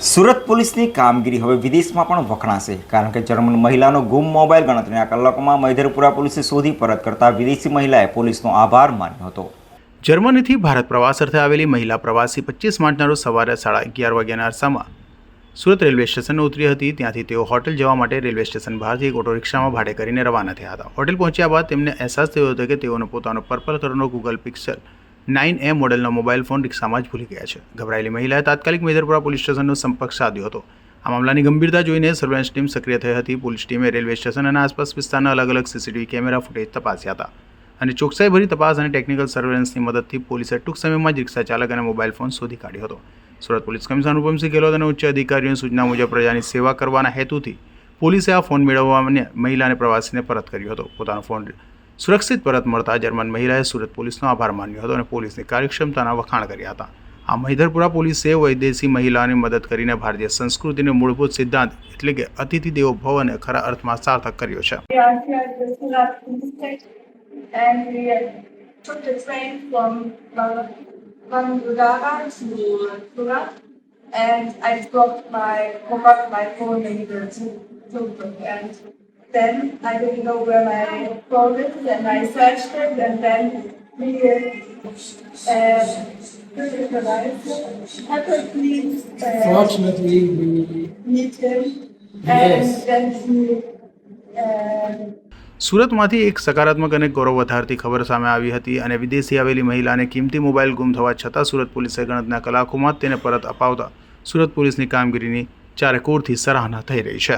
સુરત પોલીસની કામગીરી હવે વિદેશમાં પણ વખણાશે, કારણ કે જર્મન મહિલાનો ગુમ મોબાઈલ ગણતરીના કલાકોમાં મહિધરપુરા પોલીસે શોધી પરત કરતા વિદેશી મહિલાએ પોલીસનો આભાર માન્યો હતો। જર્મનીથી ભારત પ્રવાસ અર્થે આવેલી મહિલા પ્રવાસી 25 માર્ચના રોજ સવારે 11:30 વાગ્યાના અરસામાં સુરત રેલવે સ્ટેશને ઉતરી હતી। ત્યાંથી તેઓ હોટેલ જવા માટે રેલવે સ્ટેશન બહારથી એક ઓટો રિક્ષામાં ભાડે કરીને રવાના થયા હતા। હોટેલ પહોંચ્યા બાદ તેમને અહેસાસ થયો હતો કે તેઓનો પોતાનો પર્પલ કલરનો ગૂગલ પિક્સેલ 9A મોડેલનો મોબાઈલ ફોન રિક્ષામાં જ ભૂલી ગયા છે। ગભરાયેલી મહિલાએ તાત્કાલિક મહિધરપુરા પોલીસ સ્ટેશનનો સંપર્ક સાધ્યો હતો। આ મામલાની ગંભીરતા જોઈને સર્વેલન્સ ટીમ સક્રિય થઈ હતી। પોલીસ ટીમે રેલવે સ્ટેશન અને આસપાસ વિસ્તારના અલગ અલગ સીસીટીવી કેમેરા ફૂટેજ તપાસ્યા હતા અને ચોકસાઈભરી તપાસ અને ટેકનિકલ સર્વેલન્સની મદદથી પોલીસે ટૂંક સમયમાં જ રિક્ષા ચાલક અને મોબાઈલ ફોન શોધી કાઢ્યો હતો। સુરત પોલીસ કમિશનર અનુપમસિંહ ગેહલોત અને ઉચ્ચ અધિકારીઓની સૂચના મુજબ પ્રજાની સેવા કરવાના હેતુથી પોલીસે આ ફોન મેળવવાને મહિલાને પ્રવાસીને પરત કર્યો હતો। પોતાનો ફોન સુરક્ષિત પરત મળતા જર્મન મહિલાએ સુરત પોલીસનો આભાર માન્યો હતો અને પોલીસની કાર્યક્ષમતાના વખાણ કર્યા હતા। આ મહિધરપુરા પોલીસે વિદેશી મહિલાઓની મદદ કરીને ભારતીય સંસ્કૃતિનો મૂળભૂત સિદ્ધાંત એટલે કે અતિથિ દેવો ભવ અને ખરા અર્થમાં સાર્થક કર્યો છે। And we took the train from Bandudara to Surat, and I forgot my phone in the Tuk-tuk, and then I didn't know where my phone is, and I searched it, and then we please Fortunately, we meet him, Yes. and then he સુરતમાંથી એક સકારાત્મક અને ગૌરવ વધારતી ખબર સામે આવી હતી અને વિદેશી આવેલી મહિલાને કિંમતી મોબાઈલ ગુમ થવા છતાં સુરત પોલીસે ગણતરીના કલાકોમાં જ તેને પરત અપાવતા સુરત પોલીસની કામગીરીની ચારેકોરથી સરાહના થઈ રહી છે।